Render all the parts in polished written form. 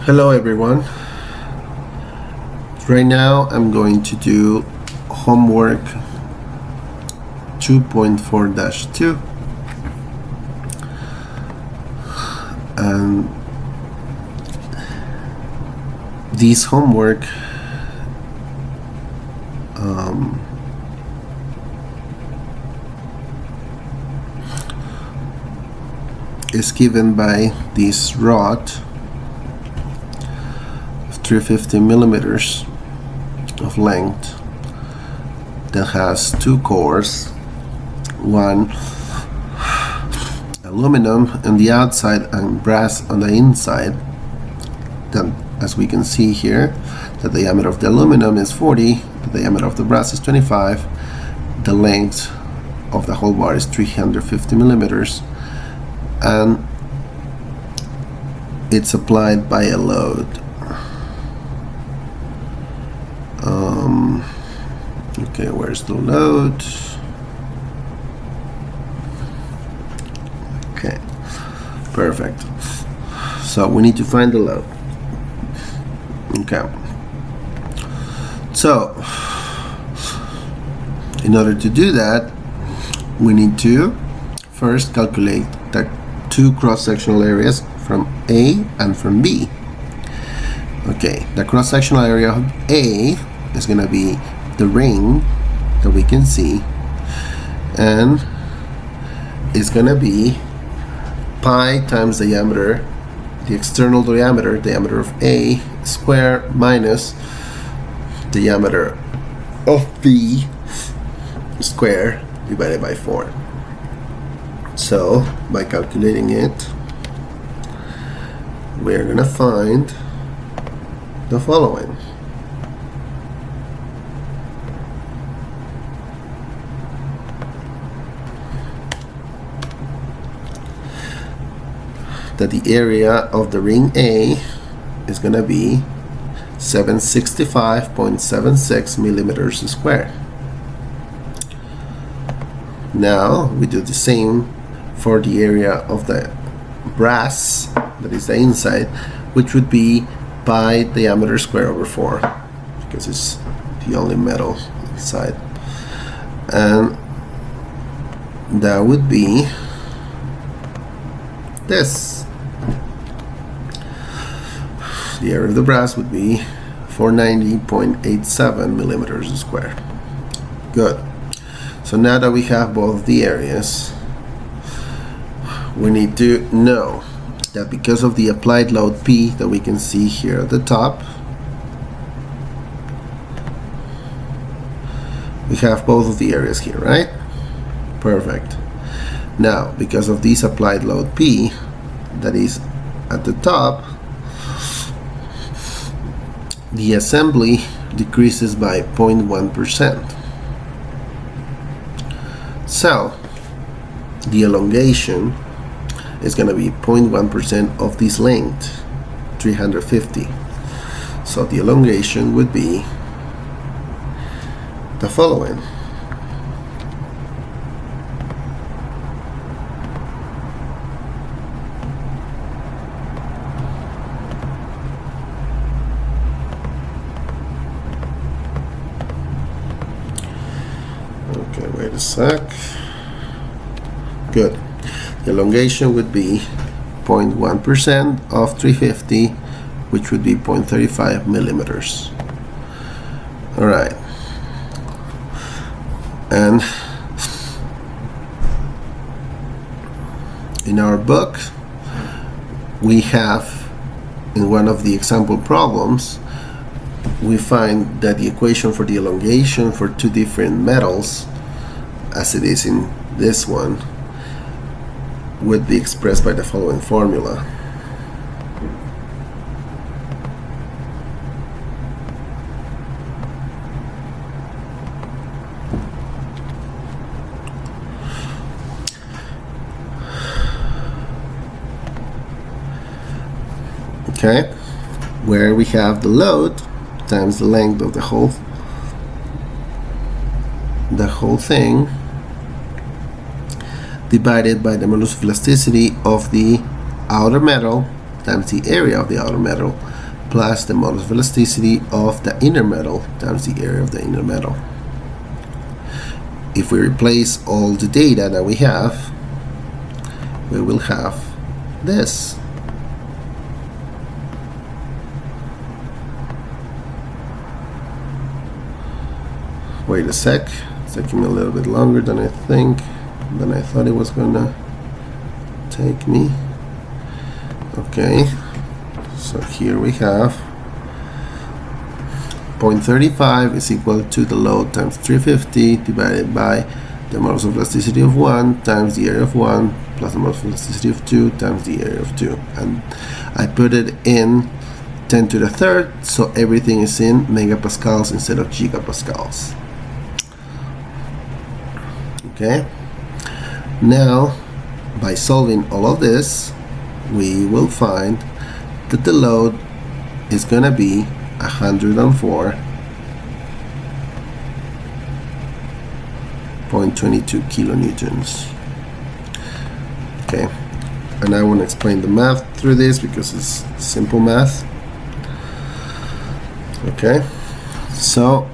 Hello everyone. Right now I'm going to do homework 2.4-2 and this homework is given by this rod 350 millimeters of length that has two cores, one aluminum on the outside and brass on the inside. Then, as we can see here, the diameter of the aluminum is 40, the diameter of the brass is 25, the length of the whole bar is 350 millimeters, and it's applied by a load. Okay, where's the load? Okay, perfect. So we need to find the load. Okay. So, in order to do that, we need to first calculate the two cross-sectional areas from A and from B. Okay, the cross-sectional area of A is going to be the ring that we can see, and it's going to be pi times diameter, the external diameter of A square minus diameter of B square divided by 4. So by calculating it, we're going to find the following. That the area of the ring A is going to be 765.76 millimeters squared. Now we do the same for the area of the brass, that is the inside, which would be pi diameter square over 4, because it's the only metal inside, and that would be this. The area of the brass would be 490.87 millimeters square. Good. So now that we have both the areas, we need to know that because of the applied load P that we can see here at the top, we have both of the areas here, right? Perfect. Now, because of this applied load P that is at the top, the assembly decreases by 0.1%. So the elongation is going to be 0.1% of this length, 350. So the elongation would be the following. Okay, wait a sec. Good. The elongation would be 0.1% of 350, which would be 0.35 millimeters. All right. And in our book, we have, in one of the example problems, we find that the equation for the elongation for two different metals, as it is in this one, would be expressed by the following formula. Okay, where we have the load times the length of the whole thing divided by the modulus of elasticity of the outer metal times the area of the outer metal plus the modulus of elasticity of the inner metal times the area of the inner metal. If we replace all the data that we have, we will have this. Wait a sec, it's taking me a little bit longer than I thought it was gonna take me. Okay, so here we have 0.35 is equal to the load times 350 divided by the modulus of elasticity of 1 times the area of 1 plus the modulus of elasticity of 2 times the area of 2. And I put it in 10 to the third, so everything is in megapascals instead of gigapascals. Okay, now by solving all of this, we will find that the load is going to be 104.22 kilonewtons. Okay, and I want to explain the math through this because it's simple math. Okay, so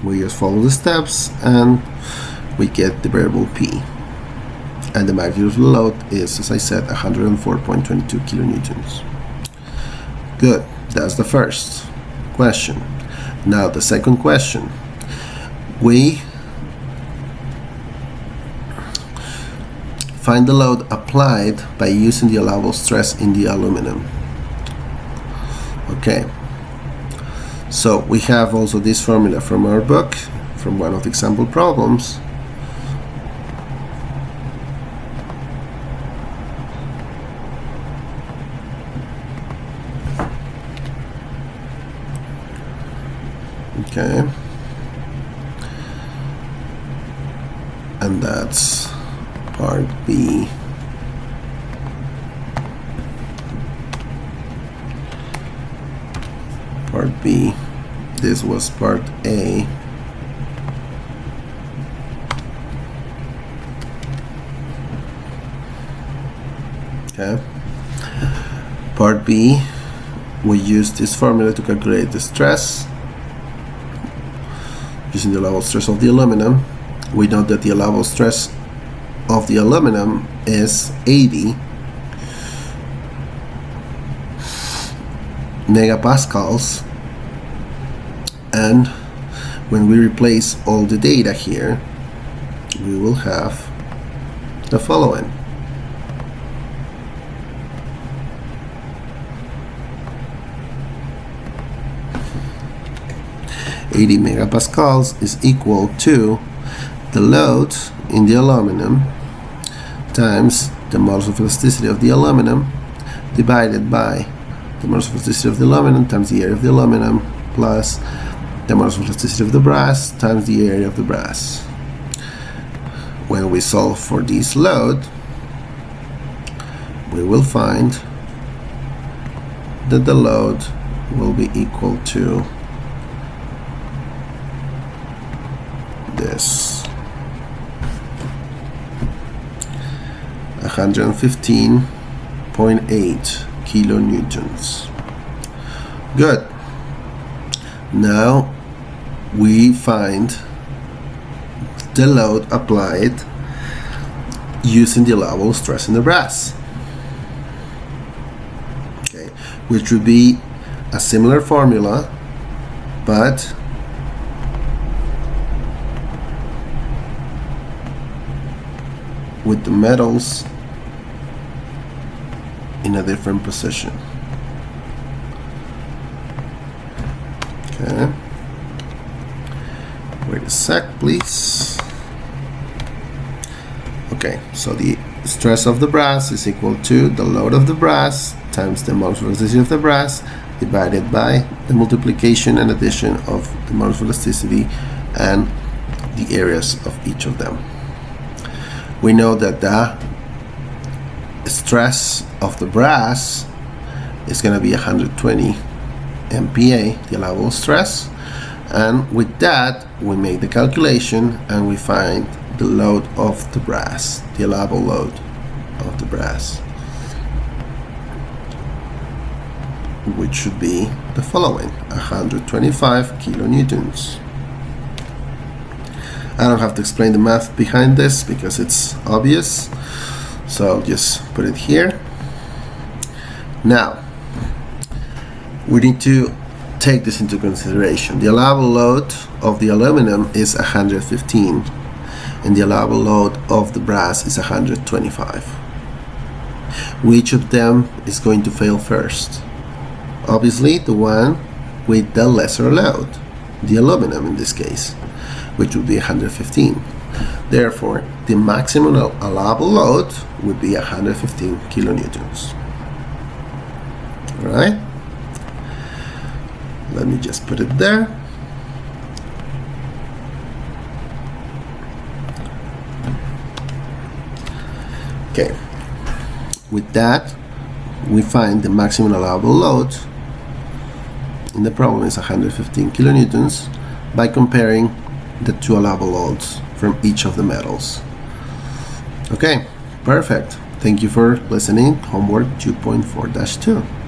we just follow the steps and we get the variable P, and the magnitude of the load is, as I said, 104.22 kilonewtons. Good, that's the first question. Now the second question, we find the load applied by using the allowable stress in the aluminum. Okay, so we have also this formula from our book, from one of the example problems. Okay, and that's part B. Part B. This was part A. Okay. Part B, we use this formula to calculate the stress using the allowable stress of the aluminum. We know that the allowable stress of the aluminum is 80 megapascals, and when we replace all the data here, we will have the following. "80 megapascals is equal to the load in the aluminum times the modulus of elasticity of the aluminum divided by the modulus of elasticity of the aluminum times the area of the aluminum plus the modulus of elasticity of the brass times the area of the brass." When we solve for this load, we will find that the load will be equal to this: 115.8 kilonewtons. Good. Now we find the load applied using the allowable stress in the brass. Okay, which would be a similar formula, but with the metals in a different position. Okay. Wait a sec, please. Okay, so the stress of the brass is equal to the load of the brass times the modulus of elasticity of the brass divided by the multiplication and addition of the modulus of elasticity and the areas of each of them. We know that the stress of the brass is going to be 120 MPa, the allowable stress, and with that we make the calculation and we find the load of the brass, the allowable load of the brass. which should be the following: 125 kilonewtons. I don't have to explain the math behind this because it's obvious, so I'll just put it here. Now, we need to take this into consideration. The allowable load of the aluminum is 115, and the allowable load of the brass is 125. Which of them is going to fail first? Obviously, the one with the lesser load, the aluminum in this case, which would be 115. Therefore, the maximum allowable load would be 115 kilonewtons. All right? Let me just put it there. Okay. With that, we find the maximum allowable load in the problem is 115 kilonewtons by comparing the two allowable loads from each of the metals. Okay, perfect. Thank you for listening. Homework 2.4-2.